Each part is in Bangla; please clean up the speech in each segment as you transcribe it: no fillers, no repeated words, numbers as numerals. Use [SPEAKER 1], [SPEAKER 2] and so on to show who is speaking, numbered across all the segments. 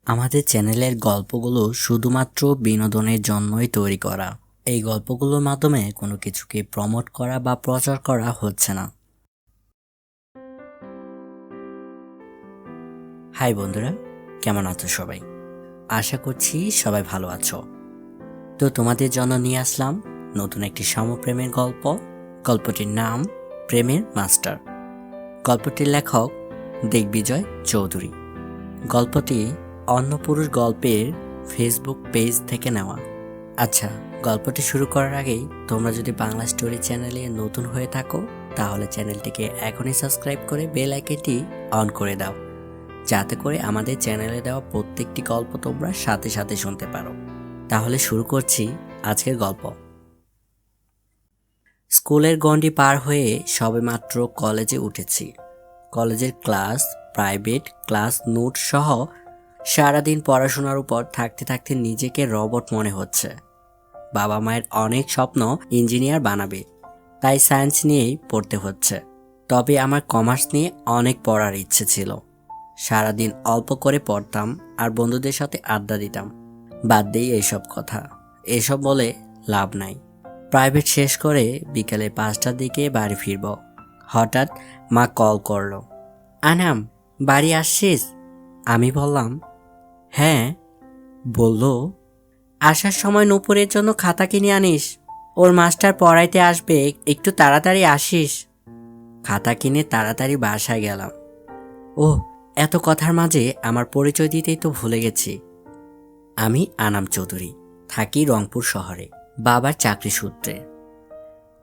[SPEAKER 1] আমাদের চ্যানেলের গল্পগুলো শুধুমাত্র বিনোদনের জন্যই তৈরি করা। এই গল্পগুলোর মাধ্যমে কোনো কিছুকে প্রমোট করা বা প্রচার করা হচ্ছে না। হাই বন্ধুরা, কেমন আছো সবাই? আশা করছি সবাই ভালো আছো। তো তোমাদের জন্য নিয়ে আসলাম নতুন একটি সমপ্রেমের গল্প। গল্পটির নাম প্রেমের মাস্টার। গল্পটির লেখক দিগ্বিজয় চৌধুরী। গল্পটি অন্নপুরুষ গল্পের ফেসবুক পেজ থেকে নেওয়া। আচ্ছা, গল্পটি শুরু করার আগেই তোমরা যদি বাংলা স্টোরি চ্যানেলে নতুন হয়ে থাকো তাহলে চ্যানেলটিকে এখনই সাবস্ক্রাইব করে বেল আইকনটি অন করে দাও, যাতে করে আমাদের চ্যানেলে দেওয়া প্রত্যেকটি গল্প তোমরা সাথে সাথে শুনতে পারো। তাহলে শুরু করছি আজকের গল্প। স্কুলের গণ্ডি পার হয়ে সবেমাত্র কলেজে উঠেছি। কলেজের ক্লাস, প্রাইভেট ক্লাস, নোট সহ সারাদিন পড়াশোনার উপর থাকতে থাকতে নিজেকে রোবট মনে হচ্ছে। বাবা মায়ের অনেক স্বপ্ন ইঞ্জিনিয়ার বানাবে, তাই সায়েন্স নিয়েই পড়তে হচ্ছে। তবে আমার কমার্স নিয়ে অনেক পড়ার ইচ্ছে ছিল। সারাদিন অল্প করে পড়তাম আর বন্ধুদের সাথে আড্ডা দিতাম। বাদ দেই এইসব কথা, এসব বলে লাভ নাই। প্রাইভেট শেষ করে বিকেলে 5টার দিকে বাড়ি ফিরব। হঠাৎ মা কল করলো, আনাম বাড়ি আসছিস? আমি বললাম হ্যাঁ। বলল, আসার সময় নূপুরের জন্য খাতা কিনে আনিস, ওর মাস্টার পড়াইতে আসবে, একটু তাড়াতাড়ি আসিস। খাতা কিনে তাড়াতাড়ি বাসায় গেলাম। ও, এত কথার মাঝে আমার পরিচয় দিতেই তো ভুলে গেছি। আমি আনাম চৌধুরী, থাকি রংপুর শহরে বাবার চাকরি সূত্রে।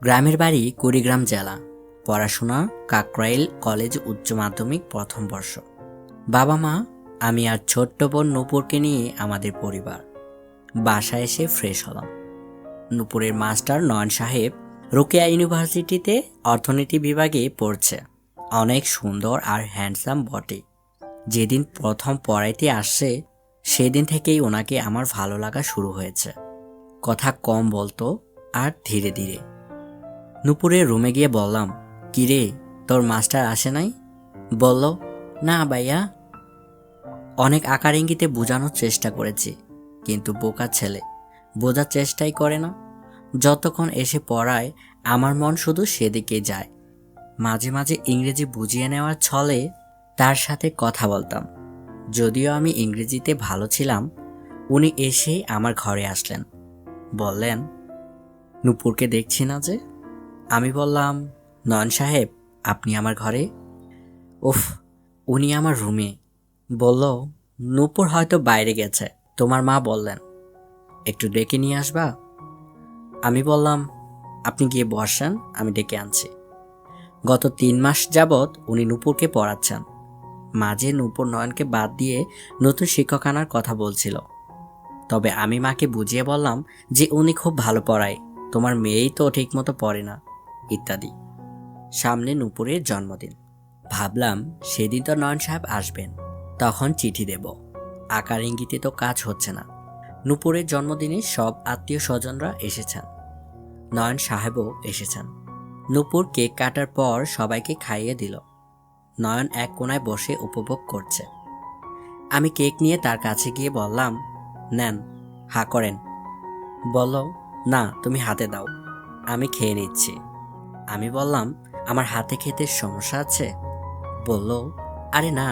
[SPEAKER 1] গ্রামের বাড়ি কুড়িগ্রাম জেলা। পড়াশোনা কাকরাইল কলেজ উচ্চ মাধ্যমিক প্রথম বর্ষ। বাবা মা, আমি আর ছোট্ট বোন নূপুরকে নিয়ে আমাদের পরিবার। বাসায় এসে ফ্রেশ হলাম। নূপুরের মাস্টার নয়ন সাহেব রোকেয়া ইউনিভার্সিটিতে অর্থনীতি বিভাগে পড়ছে। অনেক সুন্দর আর হ্যান্ডসাম বটে। যেদিন প্রথম পড়াইতে আসছে সেদিন থেকেই ওনাকে আমার ভালো লাগা শুরু হয়েছে। কথা কম বলতো আর ধীরে ধীরে। নূপুরের রুমে গিয়ে বললাম, কিরে, তোর মাস্টার আসে নাই? বলল, না ভাইয়া। অনেক আকার ইঙ্গিতে বোঝানোর চেষ্টা করেছি, কিন্তু বোকা ছেলে বোঝার চেষ্টাই করে না। যতক্ষণ এসে পড়ায় আমার মন শুধু সেদিকে যায়। মাঝে মাঝে ইংরেজি বুঝিয়ে নেওয়ার ছলে তার সাথে কথা বলতাম। যদিও আমি ইংরেজিতে ভালো ছিলাম, উনি এসেই আমার ঘরে আসলেন। বললেন, নূপুরকে দেখছি না যে? আমি বললাম, নয়ন সাহেব আপনি আমার ঘরে? উফ, উনি আমার রুমে। বলল, নূপুর হয়তো বাইরে গেছে, তোমার মা বললেন একটু ডেকে নিয়ে আসবা। আমি বললাম, আপনি গিয়ে বসেন, আমি ডেকে আনছি। গত 3 মাস যাবৎ উনি নূপুরকে পড়াচ্ছেন। মাঝে নূপুর নয়নকে বাদ দিয়ে নতুন শিক্ষক আনার কথা বলছিল। তবে আমি মাকে বুঝিয়ে বললাম যে উনি খুব ভালো পড়ায়, তোমার মেয়েই তো ঠিকমতো পড়ে না, ইত্যাদি। সামনে নূপুরের জন্মদিন। ভাবলাম সেদিন তো নয়ন সাহেব আসবেন, তখন চিঠি দেব। আকার ইঙ্গিতে তো কাজ হচ্ছে না। নূপুরের জন্মদিনে সব আত্মীয় স্বজনরা এসেছেন, নয়ন সাহেবও এসেছেন। নূপুর কেক কাটার পর সবাইকে খাইয়ে দিল। নয়ন এক কোণায় বসে উপভোগ করছে। আমি কেক নিয়ে তার কাছে গিয়ে বললাম, নেন, হা করেন। বলল, না তুমি হাতে দাও, আমি খেয়ে নিচ্ছি। আমি বললাম, আমার হাতে খেতে সমস্যা আছে? বলল, আরে না,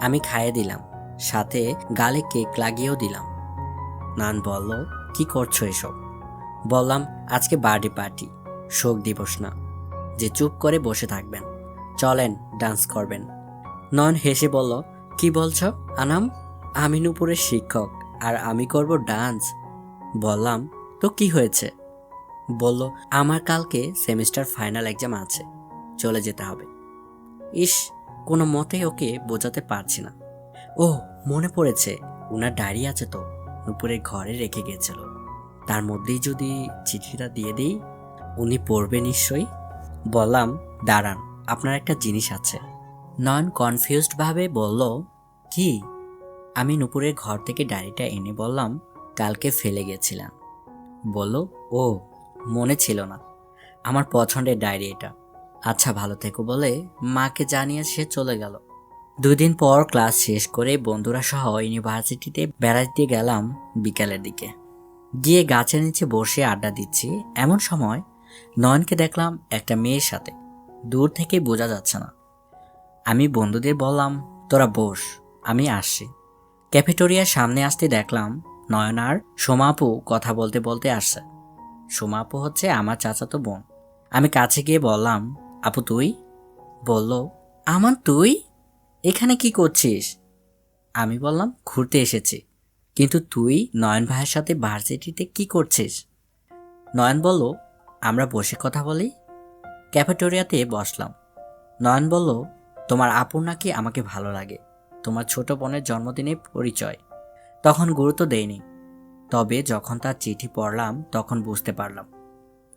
[SPEAKER 1] আমি খাইয়ে দিলাম, সাথে গালে কেক লাগিয়েও দিলাম। নান বলল, কি করছো এসব? বললাম, আজকে বার্থডে পার্টি, শোক দিবস না যে চুপ করে বসে থাকবেন, চলেন ডান্স করবেন। নয়ন হেসে বলল, কি বলছো আনাম? আমি নূপুরের শিক্ষক আর আমি করব ডান্স? বললাম, তো কি হয়েছে? বলল, আমার কালকে সেমিস্টার ফাইনাল এক্সাম আছে, চলে যেতে হবে। ইস, কোনো মতেই ওকে বোঝাতে পারছি না। ও, মনে পড়েছে, ওনার ডায়েরি আছে তো, নূপুরের ঘরে রেখে গেছিল। তার মধ্যেই যদি চিঠিটা দিয়ে দিই, উনি পড়বে নিশ্চয়ই। বললাম, দাঁড়ান, আপনার একটা জিনিস আছে। নয়ন কনফিউজড ভাবে বলল, কি? আমি নূপুরের ঘর থেকে ডায়েরিটা এনে বললাম, কালকে ফেলে গেছিলাম। বলল, ও, মনে ছিল না, আমার পছন্দের ডায়েরি এটা। আচ্ছা ভালো থেকো বলে মাকে জানিয়ে সে চলে গেল। 2 দিন পর ক্লাস শেষ করে বন্ধুরা সহ ইউনিভার্সিটিতে বেড়াতে গেলাম বিকালের দিকে। গিয়ে গাছের নিচে বসে আড্ডা দিচ্ছি, এমন সময় নয়নকে দেখলাম একটা মেয়ের সাথে। দূর থেকে বোঝা যাচ্ছে না। আমি বন্ধুদের বললাম, তোরা বস, আমি আসছি। ক্যাফেটেরিয়ার সামনে আসতে দেখলাম নয়ন আর সোমা আপু কথা বলতে বলতে আসছে। সোমা আপু হচ্ছে আমার চাচাতো বোন। আমি কাছে গিয়ে বললাম, আপু তুই? বলল, আমান তুই এখানে কি করছিস? আমি বললাম, ঘুরতে এসেছি। কিন্তু তুই নয়ন ভাইয়ের সাথে ভার্সিটিতে কি করছিস? নয়ন বলল, আমরা বসে কথা বলি। ক্যাফেটেরিয়াতে বসলাম। নয়ন বলল, তোমার আপুর নাকি আমাকে ভালো লাগে। তোমার ছোট বোনের জন্মদিনে পরিচয়। তখন গুরুত্ব দেইনি, তবে যখন তার চিঠি পড়লাম তখন বুঝতে পারলাম,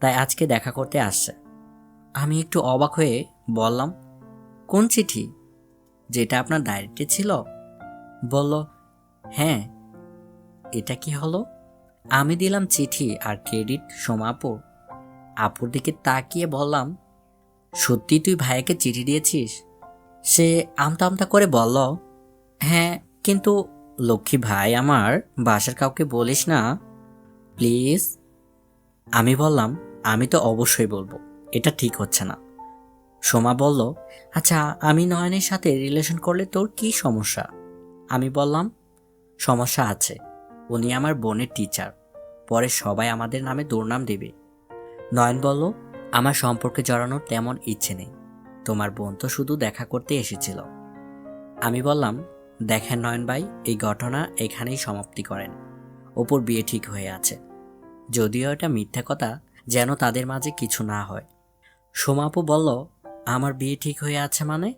[SPEAKER 1] তাই আজকে দেখা করতে আসছে। আমি একটু অবাক হয়ে বললাম, কোন চিঠি? যেটা আপনার ডায়েরিতে ছিল? বলল, হ্যাঁ। এটা কি হলো? আমি দিলাম চিঠি আর ক্রেডিট সোমা আপুর। আপুর দিকে তাকিয়ে বললাম, সত্যি তুই ভাইয়াকে চিঠি দিয়েছিস? সে আমতা আমতা করে বলল, হ্যাঁ, কিন্তু লক্ষ্মী ভাই আমার, বাসার কাউকে বলিস না প্লিজ। আমি বললাম, আমি তো অবশ্যই বলবো, এটা ঠিক হচ্ছে না। সোমা বলল, আচ্ছা আমি নয়নের সাথে রিলেশন করলে তোর কি সমস্যা? আমি বললাম, সমস্যা আছে। উনি আমার বোনের টিচার, পরে সবাই আমাদের নামে দুর্নাম দেবে। নয়ন বলল, আমার সম্পর্কে জড়ানোর তেমন ইচ্ছে নেই। তোমার বোন তো শুধু দেখা করতে এসেছিল। আমি বললাম, দেখেন নয়ন ভাই, এই ঘটনা এখানেই সমাপ্তি করেন। ওপর বিয়ে ঠিক হয়ে আছে। যদিও এটা মিথ্যা কথা, যেন তাদের মাঝে কিছু না হয়। সোমাপু বলল, আমার বিয়ে ঠিক হয়ে আছে মানে?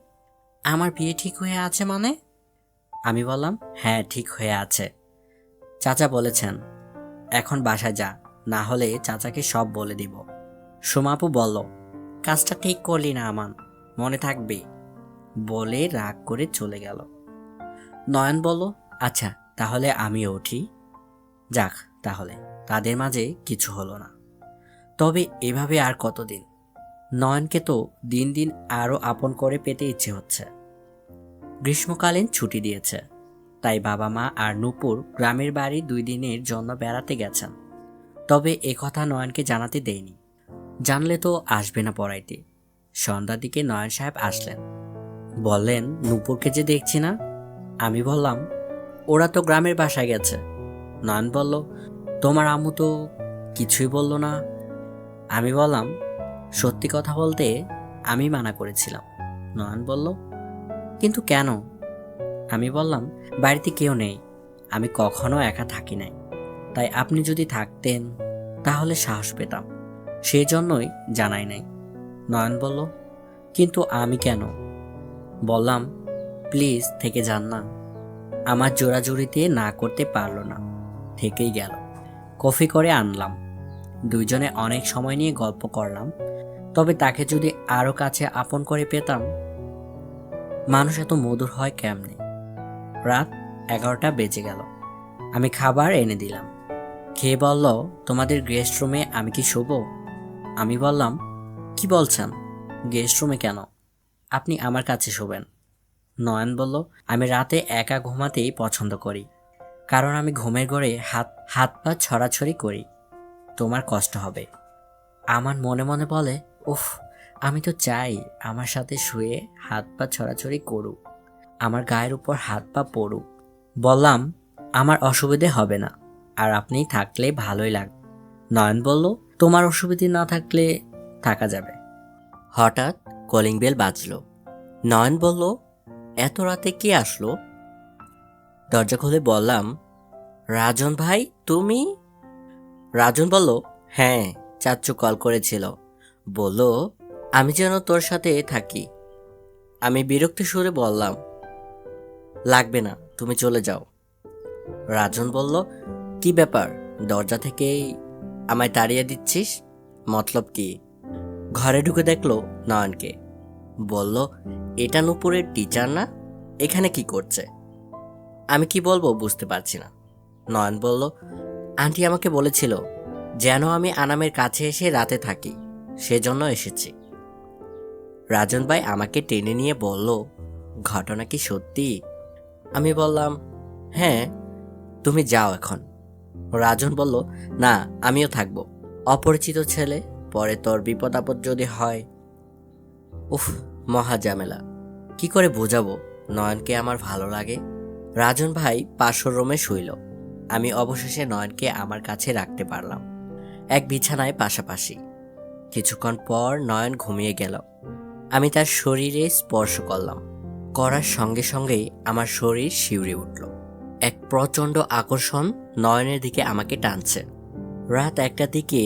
[SPEAKER 1] আমার বিয়ে ঠিক হয়ে আছে মানে? আমি বললাম, হ্যাঁ ঠিক হয়ে আছে। চাচা বলেছেন, এখন বাসায় যা, না হলে চাচাকে সব বলে দিব। সোমাপু বলল, কাজটা ঠিক করলি না আমান, মনে থাকবে, বলে রাগ করে চলে গেল। নয়ন বলল, আচ্ছা তাহলে আমিও উঠি। যাক, তাহলে তাদের মাঝে কিছু হলো না। তবে এভাবে আর কতদিন? নয়নকে তো দিন দিন আরো আপন করে পেতে ইচ্ছে হচ্ছে। গ্রীষ্মকালীন ছুটি দিয়েছে, তাই বাবা মা আর নূপুর গ্রামের বাড়ি 2 দিনের জন্য বেড়াতে গেছেন। তবে একথা নয়নকে জানাতে দেয়নি, জানলে তো আসবে না পড়াইতে। সন্ধ্যার দিকে নয়ন সাহেব আসলেন, বললেন, নূপুরকে যে দেখছি না। আমি বললাম, ওরা তো গ্রামের বাসায় গেছে। নয়ন বলল, তোমার আম্মু তো কিছুই বলল না। আমি বললাম, সত্যি কথা বলতে আমি মানা করেছিলাম। নয়ন বলল, কিন্তু কেন? আমি বললাম, বাড়িতে কেউ নেই, আমি কখনো একা থাকি নাই, তাই আপনি যদি থাকতেন তাহলে সাহস পেতাম, সেই জন্যই জানাই নাই। নয়ন বলল, কিন্তু আমি কেন? বললাম, প্লিজ থেকে যান না। আমার জোরাজুরিতে না করতে পারলো না, থেকেই গেল। কফি করে আনলাম, দুইজনে অনেক সময় নিয়ে গল্প করলাম। তবে তাকে যদি আরো কাছে আপন করে পেতাম। মানুষ এত মধুর হয় কেমনে। রাত 11টা বেজে গেল। আমি খাবার এনে দিলাম। খেয়ে বলল, তোমাদের গেস্ট রুমে আমি কি শোবো? আমি বললাম, কি বলছেন, গেস্ট রুমে কেন? আপনি আমার কাছে শোবেন। নয়ন বলল, আমি রাতে একা ঘুমাতেই পছন্দ করি, কারণ আমি ঘুমের ঘরে হাত হাত পা ছড়াছড়ি করি, তোমার কষ্ট হবে। আমার মনে মনে বলে, উফ, আমি তো চাই আমার সাথে শুয়ে হাত পা ছড়াছড়ি করুক, আমার গায়ের উপর হাত পা পড়ুক। বললাম, আমার অসুবিধে হবে না, আর আপনি থাকলে ভালোই লাগবে। নয়ন বলল, তোমার অসুবিধে না থাকলে থাকা যাবে। হঠাৎ কলিং বেল বাজলো। নয়ন বলল, এত রাতে কে আসলো? দরজা খুলে বললাম, রাজন ভাই তুমি? রাজন বলল, হ্যাঁ, চাচ্চু কল করেছিল, বলল আমি যেন তোর সাথে থাকি। আমি বিরক্তি সুরে বললাম, লাগবে না, তুমি চলে যাও। রাজন বলল, কি ব্যাপার, দরজা থেকেই আমায় তাড়িয়ে দিচ্ছিস, মতলব কি? ঘরে ঢুকে দেখলো নয়নকে। বলল, এটা নূপুরের টিচার না, এখানে কি করছে? আমি কি বলবো বুঝতে পারছি না। নয়ন বলল, আন্টি আমাকে বলেছিল যেন আমি আনামের কাছে এসে রাতে থাকি, সেজন্য এসেছি। রাজন ভাই আমাকে টেনে নিয়ে বলল, ঘটনা কি সত্যি? আমি বললাম, হ্যাঁ, তুমি যাও এখন। রাজন বলল, না, আমিও থাকবো। অপরিচিত ছেলে, পরে তোর বিপদ আপদ যদি হয়। উফ, মহা ঝামেলা। কি করে বোঝাবো নয়নকে আমার ভালো লাগে? রাজন ভাই পাশের রুমে শুইল। আমি অবশেষে নয়নকে আমার কাছে রাখতে পারলাম, এক বিছানায় পাশাপাশি। কিছুক্ষণ পর নয়ন ঘুমিয়ে গেল। আমি তার শরীরে স্পর্শ করলাম। করার সঙ্গে সঙ্গেই আমার শরীর শিউরে উঠল। এক প্রচণ্ড আকর্ষণ নয়নের দিকে আমাকে টানছে। রাত 1টার দিকে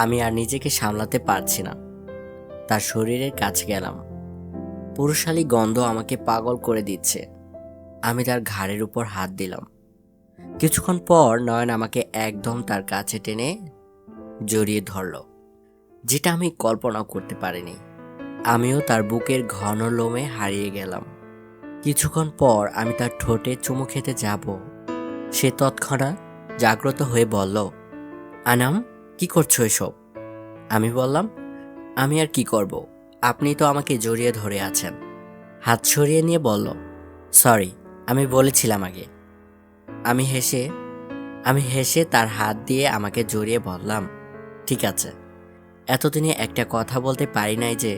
[SPEAKER 1] আমি আর নিজেকে সামলাতে পারছি না। তার শরীরের কাছে গেলাম। পুরুষালী গন্ধ আমাকে পাগল করে দিচ্ছে। আমি তার ঘাড়ের উপর হাত দিলাম। কিছুক্ষণ পর নয়ন আমাকে একদম তার কাছে টেনে জড়িয়ে ধরল, যেটা আমি কল্পনাও করতে পারিনি। আমিও তার বুকের ঘন লোমে হারিয়ে গেলাম। কিছুক্ষণ পর আমি তার ঠোঁটে চুমু খেতে যাব, সে তৎক্ষণাৎ জাগ্রত হয়ে বলল, আনাম, কি করছো এসব? আমি বললাম, আমি আর কি করব, আপনি তো আমাকে জড়িয়ে ধরে আছেন। হাত সরিয়ে নিয়ে বলল, সরি, আমি বলেছিলাম আগে। আমি হেসে তার হাত দিয়ে আমাকে জড়িয়ে বললাম, ঠিক আছে। এতদিনে একটা কথা বলতে পারি নাই যে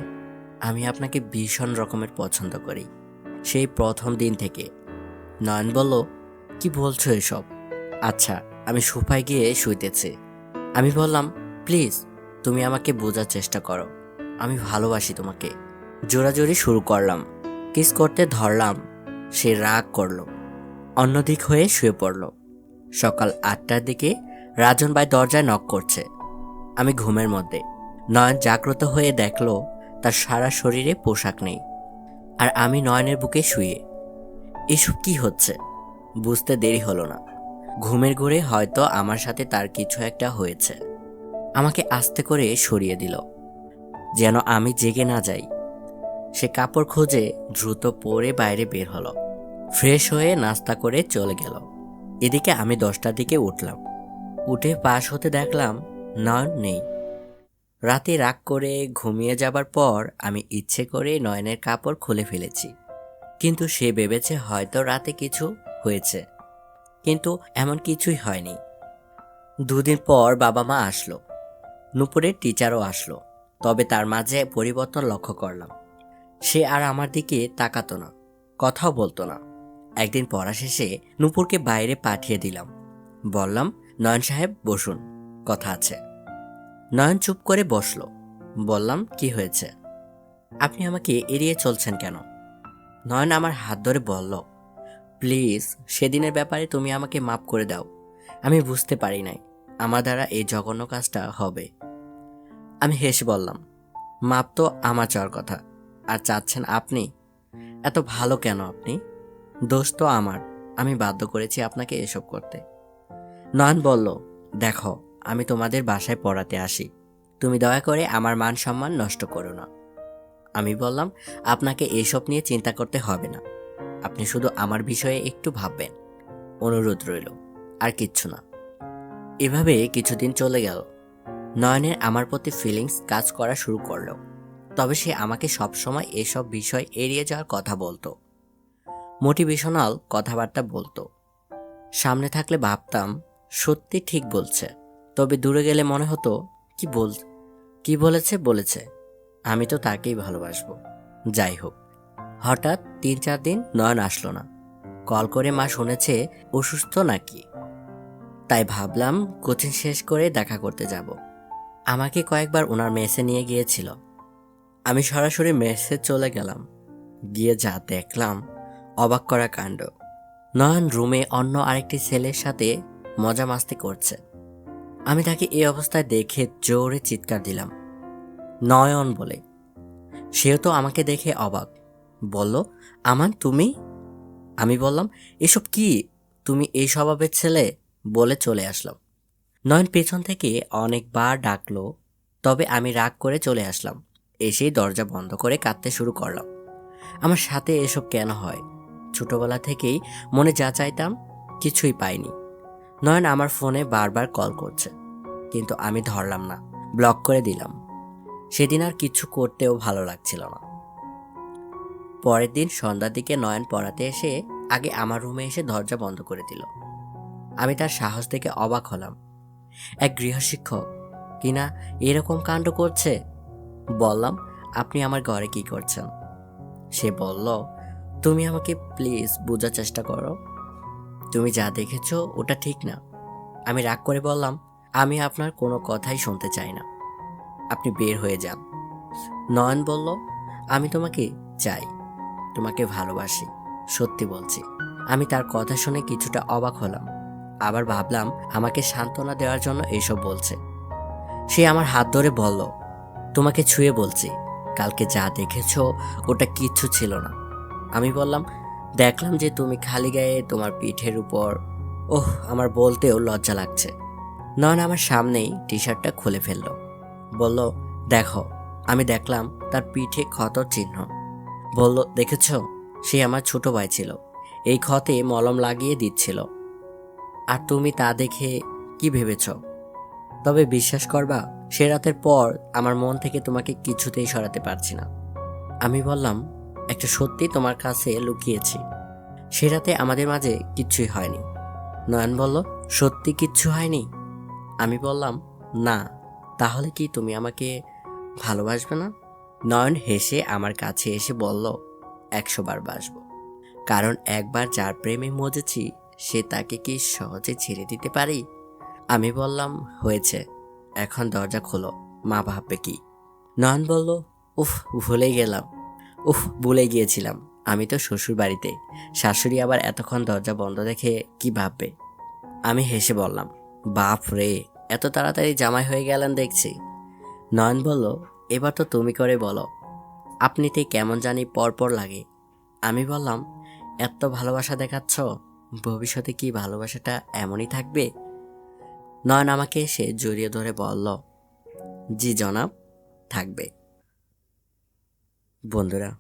[SPEAKER 1] আমি আপনাকে ভীষণ রকমের পছন্দ করি, সেই প্রথম দিন থেকে। নয়ন বলল, কি বলছো এসব? আচ্ছা, আমি সোফায় গিয়ে শুইতেছি। আমি বললাম, প্লিজ, তুমি আমাকে বোঝার চেষ্টা করো, আমি ভালোবাসি তোমাকে। জোরাজোরি শুরু করলাম, কিস করতে ধরলাম। সে রাগ করলো, অন্যদিক হয়ে শুয়ে পড়ল। সকাল 8টার দিকে রাজন ভাই দরজায় নক করছে। আমি ঘুমের মধ্যে। নয়ন জাগ্রত হয়ে দেখলো তার সারা শরীরে পোশাক নেই, আর আমি নয়নের বুকে শুয়ে। এসব কি হচ্ছে বুঝতে দেরি হলো না। ঘুমের ঘোরে হয়তো আমার সাথে তার কিছু একটা হয়েছে। আমাকে আস্তে করে সরিয়ে দিল, যেন আমি জেগে না যাই। সে কাপড় খুঁজে দ্রুত পরে বাইরে বের হলো। ফ্রেশ হয়ে নাস্তা করে চলে গেল। এদিকে আমি 10টার দিকে উঠলাম। উঠে পাশ হতে দেখলাম নয়ন নেই। রাতে রাগ করে ঘুমিয়ে যাবার পর আমি ইচ্ছে করে নয়নের কাপড় খুলে ফেলেছি। কিন্তু সে ভেবেছে হয়তো রাতে কিছু হয়েছে, কিন্তু এমন কিছুই হয়নি। 2 দিন পর বাবা মা আসলো, নূপুরের টিচারও আসলো। তবে তার মাঝে পরিবর্তন লক্ষ্য করলাম। সে আর আমার দিকে তাকাতো না, কথাও বলতো না। একদিন পড়া শেষে নূপুরকে বাইরে পাঠিয়ে দিলাম। বললাম, নয়ন সাহেব বসুন, কথা আছে। নয়ন চুপ করে বসলো। বললাম, কি হয়েছে? আপনি আমাকে এড়িয়ে চলছেন কেন? নয়ন আমার হাত ধরে বলল, প্লিজ, সেদিনের ব্যাপারে তুমি আমাকে মাফ করে দাও। আমি বুঝতে পারি নাই আমার দ্বারা এই জঘন্য কাজটা হবে। আমি হেসে বললাম, মাপ তো আমার চাওয়ার কথা, আর চাচ্ছেন আপনি? এত ভালো কেন আপনি? দোষ তো আমার, আমি বাধ্য করেছি আপনাকে এসব করতে। নয়ন বলল, দেখো, আমি তোমাদের বাসায় পড়াতে আসি, তুমি দয়া করে আমার মান সম্মান নষ্ট করো না। আমি বললাম, আপনাকে এসব নিয়ে চিন্তা করতে হবে না, আপনি শুধু আমার বিষয়ে একটু ভাববেন, অনুরোধ রইল, আর কিচ্ছু না। এভাবে কিছুদিন চলে গেল। নয়নের আমার প্রতি ফিলিংস কাজ করা শুরু করলো। তবে সে আমাকে সবসময় এসব বিষয় এড়িয়ে যাওয়ার কথা বলতো, মোটিভেশনাল কথাবার্তা বলতো। সামনে থাকলে ভাবতাম সত্যি ঠিক বলছে, তবে দূরে গেলে মনে হতো কি বলেছে, আমি তো তাকেই ভালোবাসবো। যাই হোক, হঠাৎ 3-4 দিন নয়ন আসলো না। কল করে মা শুনেছে অসুস্থ নাকি, তাই ভাবলাম কোচিং শেষ করে দেখা করতে যাব। আমাকে কয়েকবার ওনার মেসে নিয়ে গিয়েছিল। আমি সরাসরি মেসে চলে গেলাম। গিয়ে যা দেখলাম, অবাক করা কাণ্ড। নয়ন রুমে অন্য আরেকটি ছেলের সাথে মজা মাস্তি করছে। আমি তাকে এই অবস্থায় দেখে জোরে চিৎকার দিলাম, নয়ন বলে। সেও তো আমাকে দেখে অবাক, বলল, আমান তুমি? আমি বললাম, এসব কি, তুমি এই স্বভাবের ছেলে? বলে চলে আসলাম। নয়ন পেছন থেকে অনেকবার ডাকলো, তবে আমি রাগ করে চলে আসলাম। এসেই দরজা বন্ধ করে কাঁদতে শুরু করলাম। আমার সাথে এসব কেন হয়? ছোটবেলা থেকেই মনে যা চাইতাম কিছুই পাইনি। নয়ন আমার ফোনে বারবার কল করছে, কিন্তু আমি ধরলাম না, ব্লক করে দিলাম। সেদিন আর কিছু করতেও ভালো লাগছিল না। পরের দিন সন্ধ্যার দিকে নয়ন পড়াতে এসে আগে আমার রুমে এসে দরজা বন্ধ করে দিল। আমি তার সাহস দেখে অবাক হলাম। এক গৃহশিক্ষক কিনা এরকম কাণ্ড করছে। বললাম, আপনি আমার ঘরে কি করছেন? সে বলল, তুমি আমাকে প্লিজ বোঝার চেষ্টা করো, তুমি যা দেখেছো ওটা ঠিক না। আমি রাগ করে বললাম, আমি আপনার কোনো কথাই শুনতে চাই না, আপনি বের হয়ে যান। নয়ন বলল, আমি তোমাকে চাই, তোমাকে ভালোবাসি, সত্যি বলছি। আমি তার কথা শুনে কিছুটা অবাক হলাম, আবার ভাবলাম আমাকে সান্ত্বনা দেওয়ার জন্য এসব বলছে। সে আমার হাত ধরে বলল, তোমাকে ছুঁয়ে বলছি, কালকে যা দেখেছো ওটা কিচ্ছু ছিল না। আমি বললাম, দেখলাম যে তুমি খালি গায়ে তোমার পিঠের উপর। ওহ, আমার বলতেও লজ্জা লাগছে। নয়ন আমার সামনেই টি শার্টটা খুলে ফেললো, বলল, দেখো। আমি দেখলাম তার পিঠে ক্ষতর চিহ্ন। বলল, দেখেছ, সে আমার ছোট ভাই ছিল, এই ক্ষতে মলম লাগিয়ে দিচ্ছিল। আর তুমি তা দেখে কি ভেবেছ? তবে বিশ্বাস করবা, সে রাতের পর আমার মন থেকে তোমাকে কিছুতেই সরাতে পারছি না। আমি বললাম, একটা সত্যি তোমার কাছে লুকিয়েছি, সে রাতে আমাদের মাঝে কিচ্ছুই হয়নি। নয়ন বলল, সত্যি কিচ্ছু হয়নি? আমি বললাম, না। তাহলে কি তুমি আমাকে ভালোবাসবে না? নয়ন হেসে আমার কাছে এসে বলল, 100 বার বাসবো, কারণ একবার যার প্রেমে মজেছি সে তাকে কি সহজে ছেড়ে দিতে পারি? আমি বললাম, হয়েছে, এখন দরজা খোলো, মা ভাববে কি? নয়ন বলল, উফ, ভুলে গিয়েছিলাম, আমি তো শ্বশুর বাড়িতে, শাশুড়ি আবার এতক্ষণ দরজা বন্ধ দেখে কি ভাববে? আমি হেসে বললাম, বাপ রে, এত তাড়াতাড়ি জামাই হয়ে গেলেন দেখছি। নয়ন বলল, এবার তো তুমি করে বলো, আপনিতে কেমন জানি পরপর লাগে। আমি বললাম, এত ভালোবাসা দেখাচ্ছ, ভবিষ্যতে কি ভালোবাসাটা এমনই থাকবে? নয়ন আমাকে এসে জড়িয়ে ধরে বলল, জি জনাব, থাকবে। বন্ধুরা,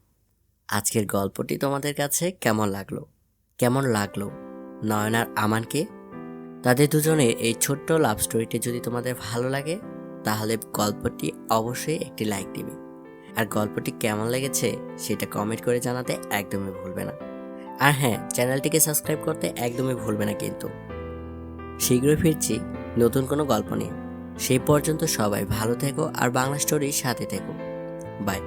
[SPEAKER 1] আজকের গল্পটি তোমাদের কাছে কেমন লাগলো নয়ন আর আমানকে? তাদের দুজনের এই ছোট্ট লাভ স্টোরিটি যদি তোমাদের ভালো লাগে, তাহলে গল্পটি অবশ্যই একটি লাইক দিবে। আর গল্পটি কেমন লেগেছে সেটা কমেন্ট করে জানাতে একদমই ভুলবে না। আর হ্যাঁ, চ্যানেলটিকে সাবস্ক্রাইব করতে একদমই ভুলবে না কিন্তু। শীঘ্রই ফিরছি নতুন কোনো গল্প নিয়ে। সেই পর্যন্ত সবাই ভালো থেকো আর বাংলা স্টোরির সাথে থেকো। বাই।